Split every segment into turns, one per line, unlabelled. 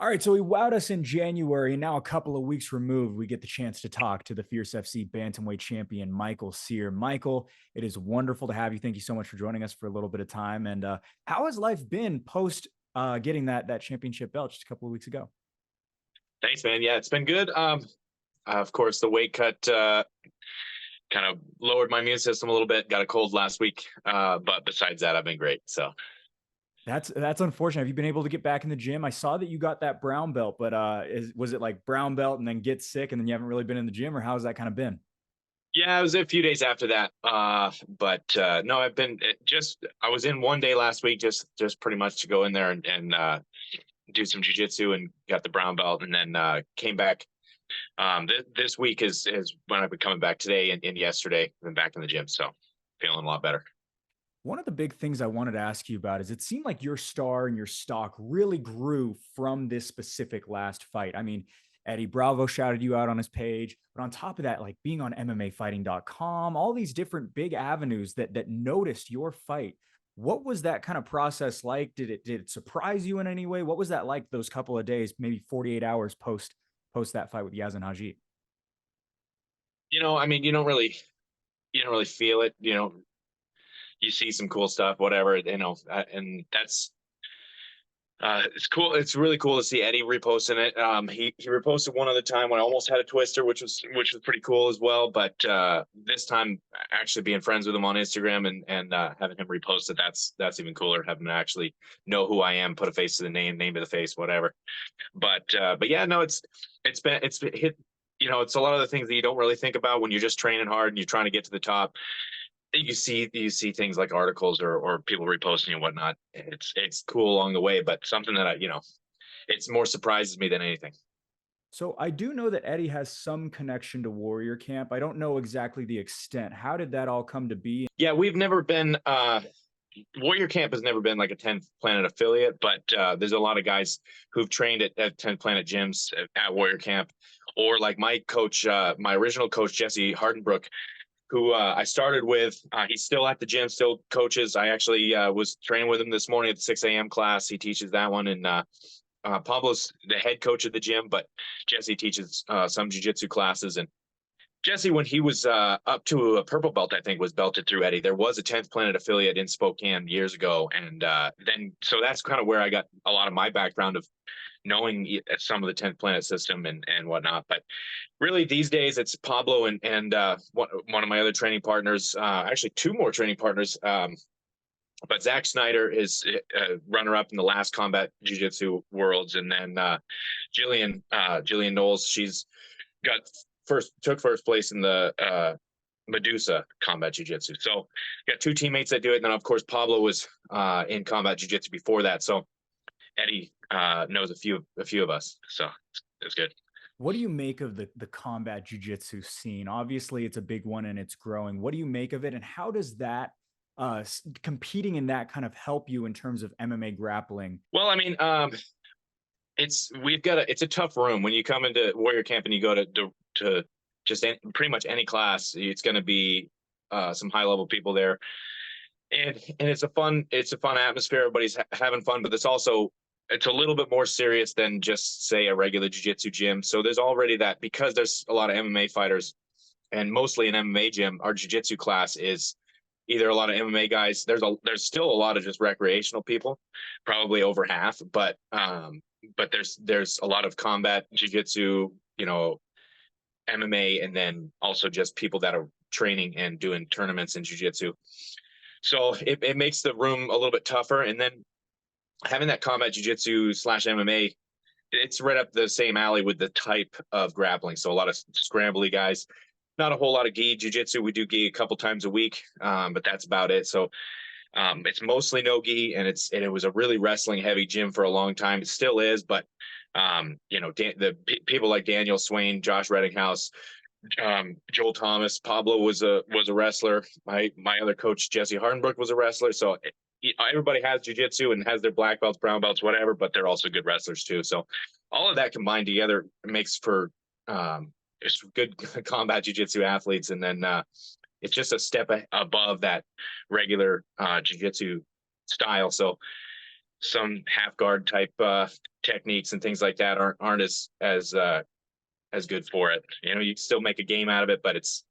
All right, so he wowed us in January, and now a couple of weeks removed, we get the chance to talk to the Fierce FC bantamweight champion, Michael Sear. Michael, it is wonderful to have you. Thank you so much for joining us for a little bit of time. And how has life been post getting that championship belt just a couple of weeks ago?
Thanks, man. Yeah, it's been good. Of course, the weight cut kind of lowered my immune system a little bit. Got a cold last week, but besides that, I've been great. So
That's unfortunate. Have you been able to get back in the gym? I saw that you got that brown belt, but was it like brown belt and then get sick and then you haven't really been in the gym, or how's that kind of been?
yeah, it was a few days after that. But no, I've been I was in one day last week, just pretty much to go in there and do some jujitsu and got the brown belt, and then came back. This week is when I've been coming back today and yesterday. I've been back in the gym, so feeling a lot better.
One of the big things I wanted to ask you about is it seemed like your star and your stock really grew from this specific last fight. I mean, Eddie Bravo shouted you out on his page, but on top of that, like being on MMAfighting.com, all these different big avenues that noticed your fight. What was that kind of process like? Did it surprise you in any way? What was that like those couple of days, maybe 48 hours post that fight with Yazan Haji?
I mean, you don't really feel it. You see some cool stuff, whatever, and that's it's cool. It's really cool to see Eddie reposting it. He reposted one other time when I almost had a twister, which was pretty cool as well. But this time, actually being friends with him on Instagram and having him repost it, that's even cooler. Having him actually know who I am, put a face to the name to the face, whatever. But yeah, no, it's been hit. It's a lot of the things that you don't really think about when you're just training hard and you're trying to get to the top. You see things like articles or people reposting and whatnot. It's cool along the way, but something that it's more surprises me than anything.
So I do know that Eddie has some connection to Warrior Camp. I don't know exactly the extent. How did that all come to be?
Yeah, we've never been Warrior Camp has never been like a 10th Planet affiliate, but there's a lot of guys who've trained at 10th Planet gyms at Warrior Camp, or like my coach, my original coach Jesse Hardenbrook, who I started with. He's still at the gym, still coaches. I actually was training with him this morning at the 6 a.m. class. He teaches that one. And Pablo's the head coach of the gym, but Jesse teaches some jiu-jitsu classes. And Jesse, when he was up to a purple belt, I think was belted through Eddie. There was a 10th Planet affiliate in Spokane years ago. And so that's kind of where I got a lot of my background of knowing some of the 10th Planet system and whatnot. But really these days it's Pablo and one of my other training partners, actually two more training partners. But Zach Snyder is runner up in the last combat jiu-jitsu worlds. And then Jillian Knowles, she's took first place in the Medusa combat jiu-jitsu. So got two teammates that do it. And then of course Pablo was in combat jiu-jitsu before that. So Eddie knows a few of us, so it's good.
What do you make of the combat jujitsu scene? Obviously, it's a big one and it's growing. What do you make of it, and how does that competing in that kind of help you in terms of MMA grappling?
Well, I mean, it's a tough room when you come into Warrior Camp and you go to just pretty much any class. It's going to be some high level people there, and it's a fun atmosphere. Everybody's having fun, but it's a little bit more serious than just say a regular jiu-jitsu gym. So there's already that, because there's a lot of MMA fighters and mostly an MMA gym. Our jiu-jitsu class is either a lot of MMA guys. There's still a lot of just recreational people, probably over half, but there's a lot of combat jiu-jitsu, MMA, and then also just people that are training and doing tournaments in jiu-jitsu. So it makes the room a little bit tougher. And then having that combat jiu-jitsu / MMA, it's right up the same alley with the type of grappling. So a lot of scrambly guys, not a whole lot of gi jiu-jitsu. We do gi a couple times a week, but that's about it. So it's mostly no gi, and it was a really wrestling heavy gym for a long time. It still is, but people like Daniel Swain, Josh Reddinghouse, Joel Thomas, Pablo was a wrestler. My other coach Jesse Hardenbrook was a wrestler. So everybody has jiu-jitsu and has their black belts, brown belts, whatever, but they're also good wrestlers too. So all of that combined together makes for it's good combat jiu-jitsu athletes. And then it's just a step above that regular jiu-jitsu style. So some half guard type techniques and things like that aren't as good for it. You know, you can still make a game out of it, but it's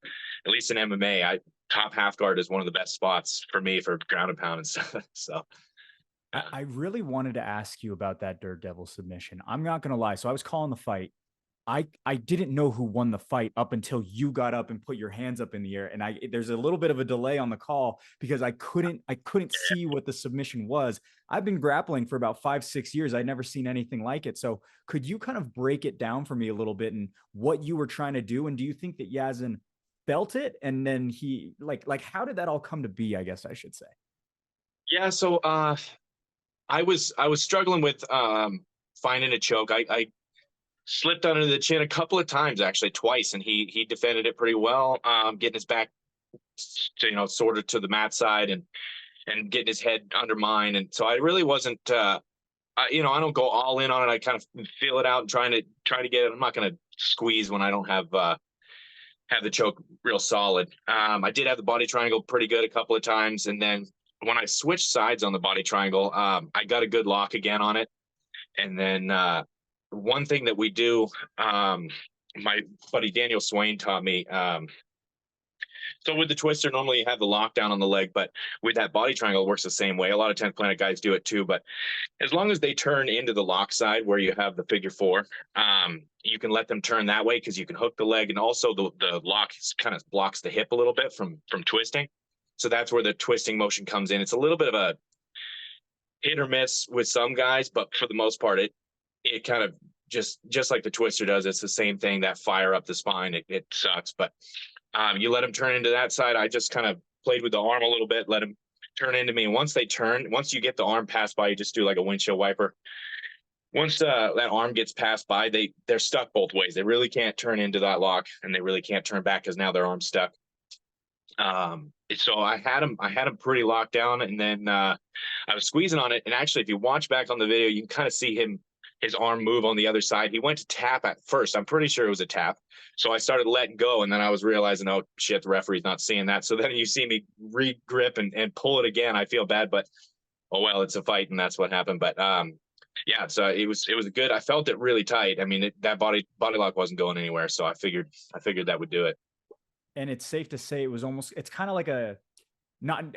at least in MMA, top half guard is one of the best spots for me for ground and pound and stuff. So
I really wanted to ask you about that Dirt Devil submission. I'm not gonna lie. So I was calling the fight. I didn't know who won the fight up until you got up and put your hands up in the air. And there's a little bit of a delay on the call because I couldn't see what the submission was. I've been grappling for about 5-6 years. I'd never seen anything like it. So could you kind of break it down for me a little bit and what you were trying to do? And do you think that Yazin felt it? And then he like how did that all come to be? I guess I should say.
yeah, so I was struggling with finding a choke. I slipped under the chin a couple of times, actually twice, and he defended it pretty well, getting his back sort of to the mat side and getting his head under mine. And so I really wasn't I don't go all in on it. I kind of feel it out and try to get it. I'm not going to squeeze when I don't have the choke real solid. I did have the body triangle pretty good a couple of times, and then when I switched sides on the body triangle, I got a good lock again on it. And then one thing that we do, my buddy Daniel Swain taught me. So with the twister, normally you have the lockdown on the leg, but with that body triangle, it works the same way. A lot of 10th Planet guys do it too, but as long as they turn into the lock side where you have the figure four, you can let them turn that way because you can hook the leg, and also the lock kind of blocks the hip a little bit from twisting. So that's where the twisting motion comes in. It's a little bit of a hit or miss with some guys, but for the most part, it kind of just like the twister does. It's the same thing, that fire up the spine. It sucks, but you let them turn into that side. I just kind of played with the arm a little bit, let them turn into me. And once you get the arm passed by, you just do like a windshield wiper. Once that arm gets passed by, they're stuck both ways. They really can't turn into that lock, and they really can't turn back because now their arm's stuck. So I had him pretty locked down, and then I was squeezing on it. And actually, if you watch back on the video, you can kind of see his arm move on the other side. He went to tap at first. I'm pretty sure it was a tap. So I started letting go, and then I was realizing, oh shit, the referee's not seeing that. So then you see me re-grip and pull it again. I feel bad, but oh well, it's a fight, and that's what happened. But yeah, so it was good. I felt it really tight. I mean, that body lock wasn't going anywhere, so I figured that would do it.
And it's safe to say it's kind of like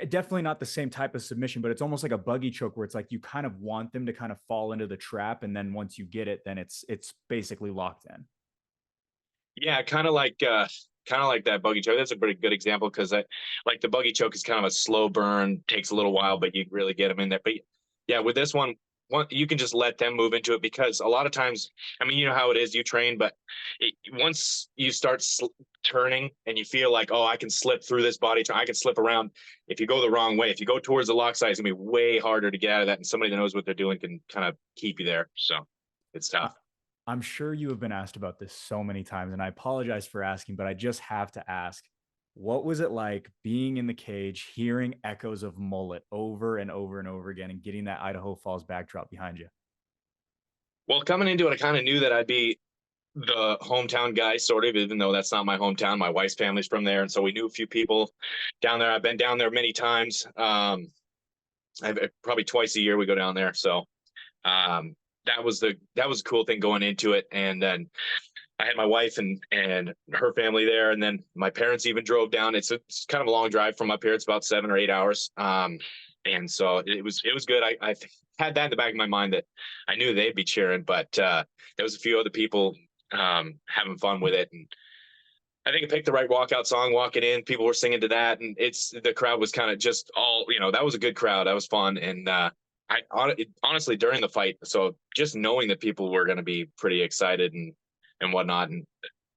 definitely not the same type of submission, but it's almost like a buggy choke where it's like you kind of want them to kind of fall into the trap, and then once you get it, then it's basically locked in.
Yeah, kind of like that buggy choke. That's a pretty good example because like the buggy choke is kind of a slow burn, takes a little while, but you really get them in there. But yeah, with this one you can just let them move into it, because a lot of times, I mean, you know how it is, you train, but once you start turning and you feel like, oh, I can slip through this body, I can slip around. If you go the wrong way, if you go towards the lock side, it's gonna be way harder to get out of that. And somebody that knows what they're doing can kind of keep you there. So it's tough.
I'm sure you have been asked about this so many times, and I apologize for asking, but I just have to ask, what was it like being in the cage, hearing echoes of Mullet over and over and over again, and getting that Idaho Falls backdrop behind you?
Well, coming into it, I kind of knew that I'd be the hometown guy, sort of, even though that's not my hometown. My wife's family's from there, and so we knew a few people down there. I've been down there many times. Probably twice a year we go down there. So that was a cool thing going into it. And then I had my wife and her family there, and then my parents even drove down. It's kind of a long drive from up here. It's about 7 or 8 hours. And so it was good. I had that in the back of my mind that I knew they'd be cheering, but there was a few other people having fun with it. And I think I picked the right walkout song walking in. People were singing to that, and the crowd was kind of just all, that was a good crowd. That was fun. And honestly, during the fight, so just knowing that people were going to be pretty excited and whatnot. And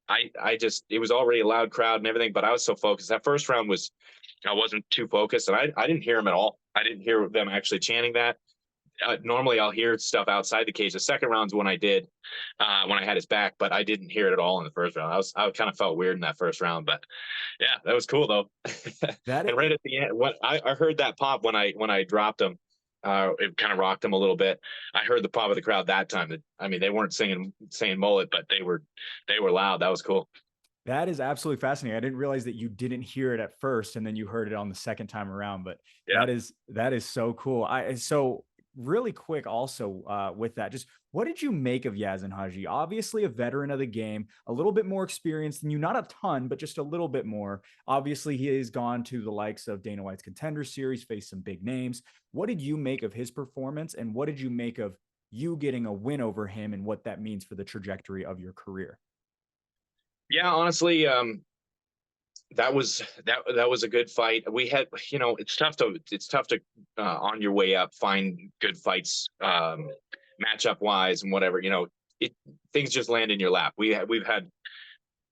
it was already a loud crowd and everything, but I was so focused. That first round I wasn't too focused, and I didn't hear them at all. I didn't hear them actually chanting that. Normally I'll hear stuff outside the cage. The second round's when I did, when I had his back, but I didn't hear it at all in the first round. I kind of felt weird in that first round, but yeah, that was cool though.
That
And right at the end, I heard that pop when I dropped him. It kind of rocked him a little bit. I heard the pop of the crowd that time. I mean, they weren't saying Mullet, but they were loud. That was cool.
That is absolutely fascinating. I didn't realize that you didn't hear it at first and then you heard it on the second time around, but
Yeah.
that is so cool. So really quick also with that, just what did you make of Yazin Haji? Obviously a veteran of the game, a little bit more experienced than you, not a ton, but just a little bit more. Obviously he has gone to the likes of Dana White's Contender Series, faced some big names. What did you make of his performance, and what did you make of you getting a win over him and what that means for the trajectory of your career?
Yeah, honestly, that was a good fight. We had, it's tough to on your way up find good fights, matchup wise and whatever. It things just land in your lap. We've had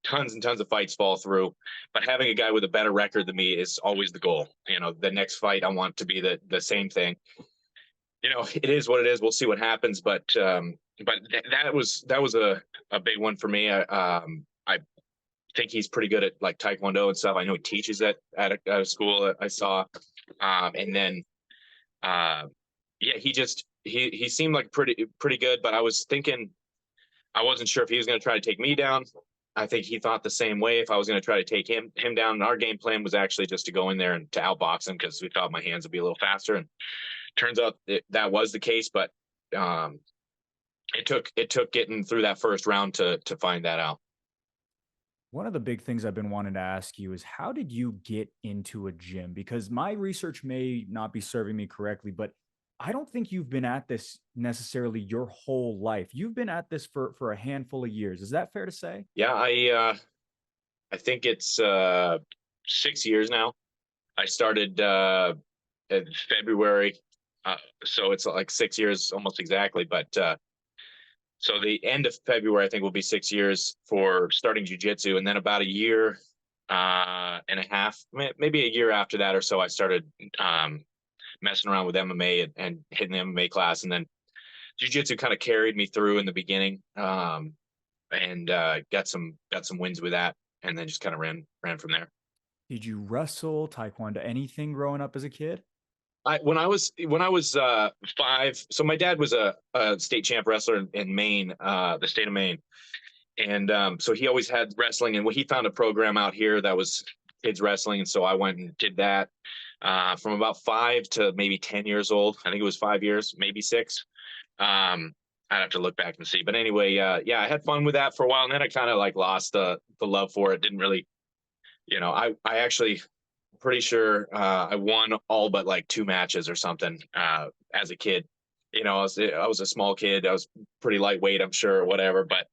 tons and tons of fights fall through, but having a guy with a better record than me is always the goal. The next fight I want to be the same thing. It is what it is. We'll see what happens, that was a big one for me. I think he's pretty good at like Taekwondo and stuff. I know he teaches at a school that I saw. And then, yeah, he seemed like pretty good, but I was thinking, I wasn't sure if he was going to try to take me down. I think he thought the same way if I was going to try to take him down. And our game plan was actually just to go in there and to outbox him because we thought my hands would be a little faster. And turns out that was the case, but it took getting through that first round to find that out.
One of the big things I've been wanting to ask you is how did you get into a gym? Because my research may not be serving me correctly, but I don't think you've been at this necessarily your whole life. You've been at this for a handful of years. Is that fair to say?
Yeah, I think it's 6 years now. I started in February, so it's like 6 years almost exactly. But so the end of February, I think, will be 6 years for starting jujitsu, and then about a year and a half, maybe a year after that or so, I started messing around with MMA and hitting the MMA class, and then jujitsu kind of carried me through in the beginning, and got some wins with that, and then just kind of ran from there.
Did you wrestle, taekwondo, anything growing up as a kid?
When I was 5, so my dad was a state champ wrestler in Maine, the state of Maine, and so he always had wrestling. And he found a program out here that was kids wrestling, and so I went and did that from about 5 to maybe 10 years old. I think it was 5 years, maybe 6. I'd have to look back and see, but anyway, yeah, I had fun with that for a while, and then I kind of like lost the love for it. Didn't really, I actually pretty sure I won all but like 2 matches or something as a kid. I was a small kid. I was pretty lightweight, I'm sure, or whatever. But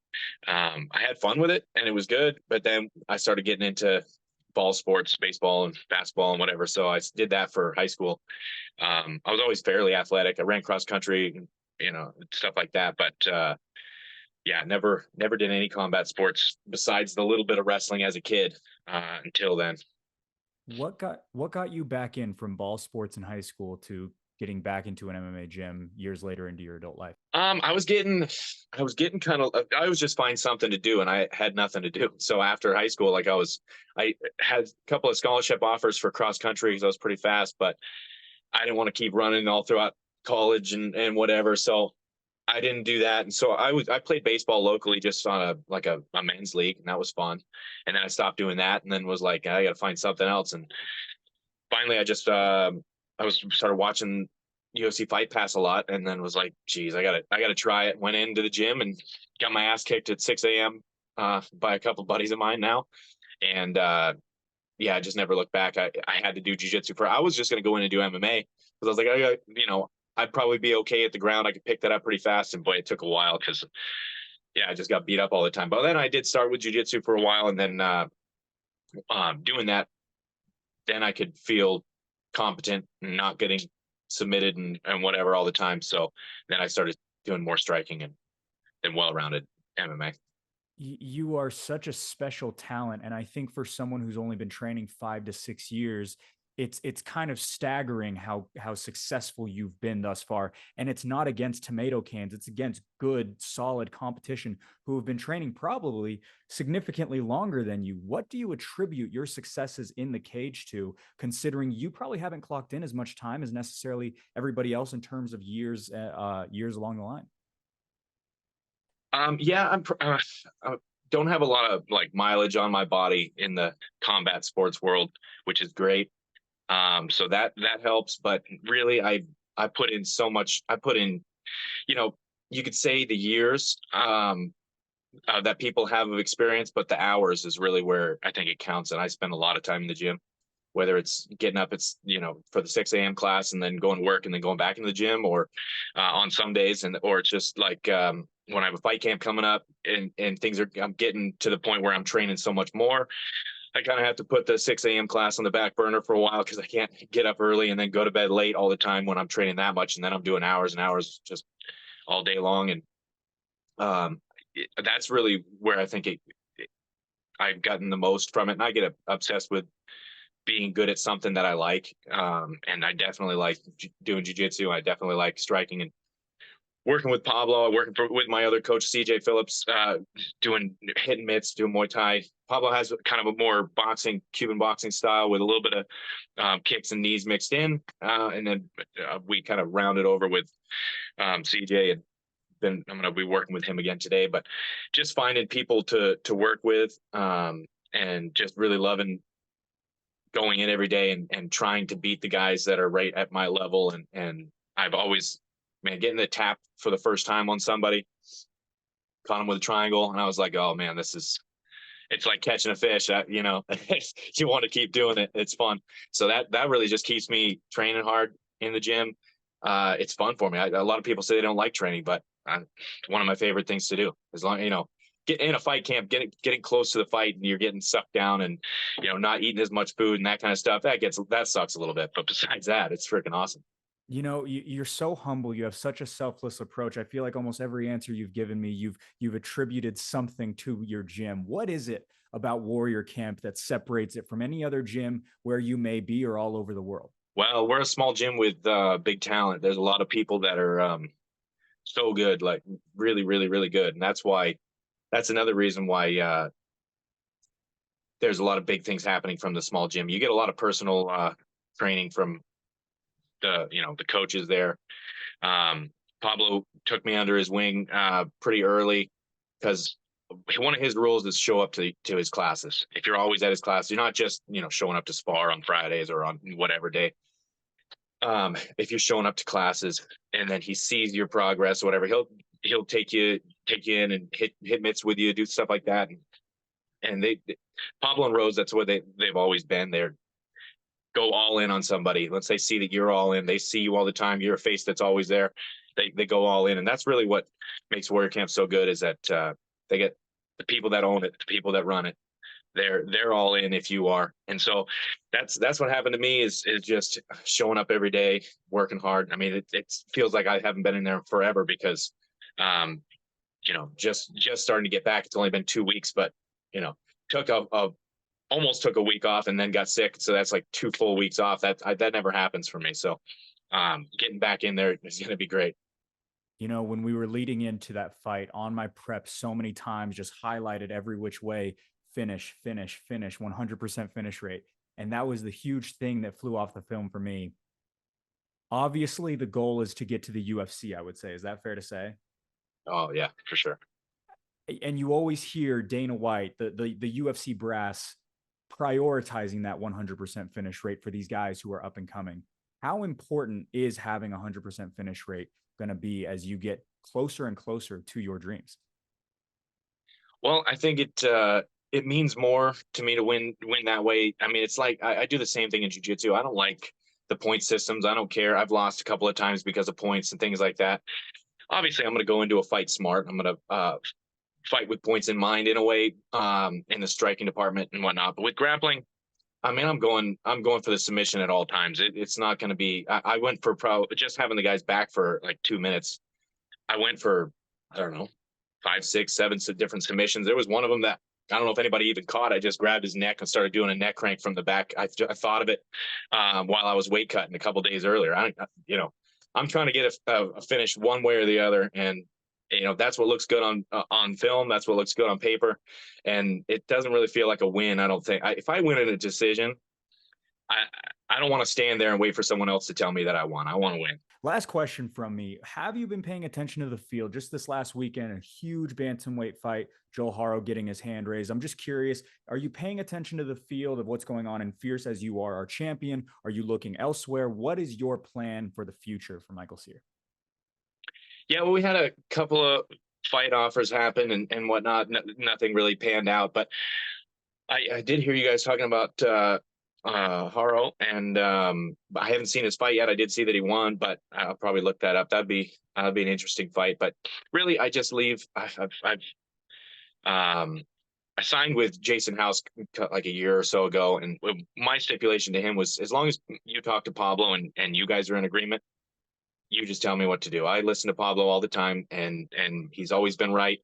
I had fun with it, and it was good. But then I started getting into ball sports, baseball and basketball and whatever. So I did that for high school. I was always fairly athletic. I ran cross country, stuff like that. But yeah, never did any combat sports besides the little bit of wrestling as a kid until then.
What got you back in from ball sports in high school to getting back into an MMA gym years later into your adult life?
I was getting kind of, I was just find something to do, and I had nothing to do. So after high school, I had a couple of scholarship offers for cross country because I was pretty fast, but I didn't want to keep running all throughout college and whatever. So I didn't do that. And so I played baseball locally just on a men's league, and that was fun. And then I stopped doing that, and then was like, I got to find something else. And finally I just, started watching UFC Fight Pass a lot, and then was like, geez, I gotta try it. Went into the gym and got my ass kicked at 6 a.m. By a couple of buddies of mine now. And yeah, I just never looked back. I had to do jujitsu I was just going to go in and do MMA because I was like, I'd probably be okay at the ground. I could pick that up pretty fast. And boy, it took a while because, yeah, I just got beat up all the time. But then I did start with jujitsu for a while, and then doing that, then I could feel competent and not getting submitted and whatever all the time. So then I started doing more striking and then well-rounded MMA.
You are such a special talent, and I think for someone who's only been training 5 to 6 years, it's kind of staggering how successful you've been thus far. And it's not against tomato cans; it's against good, solid competition who have been training probably significantly longer than you. What do you attribute your successes in the cage to, considering you probably haven't clocked in as much time as necessarily everybody else in terms of years along the line?
Yeah, I don't have a lot of like mileage on my body in the combat sports world, which is great. So that helps. But really, I put in so much. I put in, you know, you could say the years that people have of experience, but the hours is really where I think it counts. And I spend a lot of time in the gym, whether it's getting up, it's, for the 6 a.m. class and then going to work and then going back into the gym, or on some days, or it's just like when I have a fight camp coming up and I'm getting to the point where I'm training so much more. I kind of have to put the 6 a.m. class on the back burner for a while because I can't get up early and then go to bed late all the time when I'm training that much. And then I'm doing hours and hours just all day long. And um, that's really where I think I've gotten the most from it. And I get obsessed with being good at something that I like. And I definitely like doing jujitsu. I definitely like striking and working with Pablo, with my other coach, CJ Phillips, doing hit mitts, doing Muay Thai. Pablo has kind of a more Cuban boxing style with a little bit of kicks and knees mixed in. And then we kind of rounded over with CJ, and then I'm going to be working with him again today. But just finding people to work with, and just really loving going in every day and trying to beat the guys that are right at my level. And I've always, man, getting the tap for the first time on somebody, caught him with a triangle, and I was like, oh man, it's like catching a fish. You want to keep doing it. It's fun. So that really just keeps me training hard in the gym. It's fun for me. A lot of people say they don't like training, but it's one of my favorite things to do. As long, get in a fight camp, getting close to the fight, and you're getting sucked down, and not eating as much food and that kind of stuff. That sucks a little bit, but besides that, it's freaking awesome.
You're so humble. You have such a selfless approach. I feel like almost every answer you've given me, you've attributed something to your gym. What is it about Warrior Camp that separates it from any other gym where you may be or all over the world?
Well, we're a small gym with big talent. There's a lot of people that are so good, like really, really, really good, and that's another reason why there's a lot of big things happening from the small gym. You get a lot of personal training from the coaches there. Pablo took me under his wing pretty early because one of his rules is show up to his classes. If you're always at his class, you're not just showing up to spar on Fridays or on whatever day. If you're showing up to classes and then he sees your progress or whatever, he'll take you in and hit mitts with you, do stuff like that. And Pablo and Rose, that's what they've always been. They're go all in on somebody. Once they see that you're all in, they see you all the time. You're a face that's always there. They go all in, and that's really what makes Warrior Camp so good. Is that they get the people that own it, the people that run it. They're all in if you are, and so that's what happened to me. Is just showing up every day, working hard. I mean, it feels like I haven't been in there forever because, just starting to get back. It's only been 2 weeks, but took almost took a week off and then got sick. So that's like 2 full weeks off. That never happens for me. So getting back in there is going to be great.
When we were leading into that fight on my prep, so many times just highlighted every which way, finish, finish, finish, 100% finish rate. And that was the huge thing that flew off the film for me. Obviously, the goal is to get to the UFC, I would say. Is that fair to say?
Oh yeah, for sure.
And you always hear Dana White, the UFC brass, prioritizing that 100% finish rate for these guys who are up and coming. How important is having a 100% finish rate going to be as you get closer and closer to your dreams?
Well, I think it means more to me to win that way. I mean, it's like I do the same thing in jiu-jitsu. I don't like the point systems. I don't care. I've lost a couple of times because of points and things like that. Obviously, I'm going to go into a fight smart. I'm going to fight with points in mind in a way, in the striking department and whatnot. But with grappling, I mean, I'm going for the submission at all times. It's not going to be. I went for just having the guys back for like 2 minutes. I went for, I don't know, 5, 6, 7 different submissions. There was one of them that I don't know if anybody even caught. I just grabbed his neck and started doing a neck crank from the back. I thought of it while I was weight cutting a couple days earlier. I'm trying to get a finish one way or the other, and that's what looks good on film. That's what looks good on paper, and it doesn't really feel like a win. I don't think. If I win in a decision, I don't want to stand there and wait for someone else to tell me that I won. I want to win.
Last question from me. Have you been paying attention to the field just this last weekend? A huge bantamweight fight, Joe Haro getting his hand raised. I'm just curious, are you paying attention to the field of what's going on in Fierce as you are our champion? Are you looking elsewhere? What is your plan for the future for Michael Sear?
Yeah, well, we had a couple of fight offers happen and whatnot. Nothing really panned out, but I did hear you guys talking about Haro, and I haven't seen his fight yet. I did see that he won, but I'll probably look that up. That'd be an interesting fight. But really, I just leave. Um, I signed with Jason House like a year or so ago, and my stipulation to him was as long as you talk to Pablo and you guys are in agreement, you just tell me what to do. I listen to Pablo all the time, and he's always been right.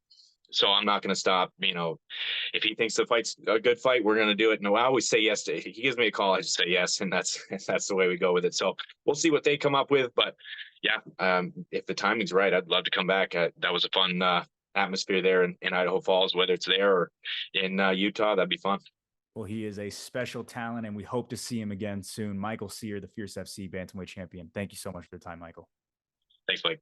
So I'm not going to stop. If he thinks the fight's a good fight, we're going to do it. No, I always say yes to. If he gives me a call, I just say yes, and that's the way we go with it. So we'll see what they come up with. But yeah, if the timing's right, I'd love to come back. That was a fun atmosphere there in Idaho Falls, whether it's there or in Utah. That'd be fun.
Well, he is a special talent, and we hope to see him again soon. Michael Sear, the Fierce FC Bantamweight champion. Thank you so much for the time, Michael.
Thanks, Blake.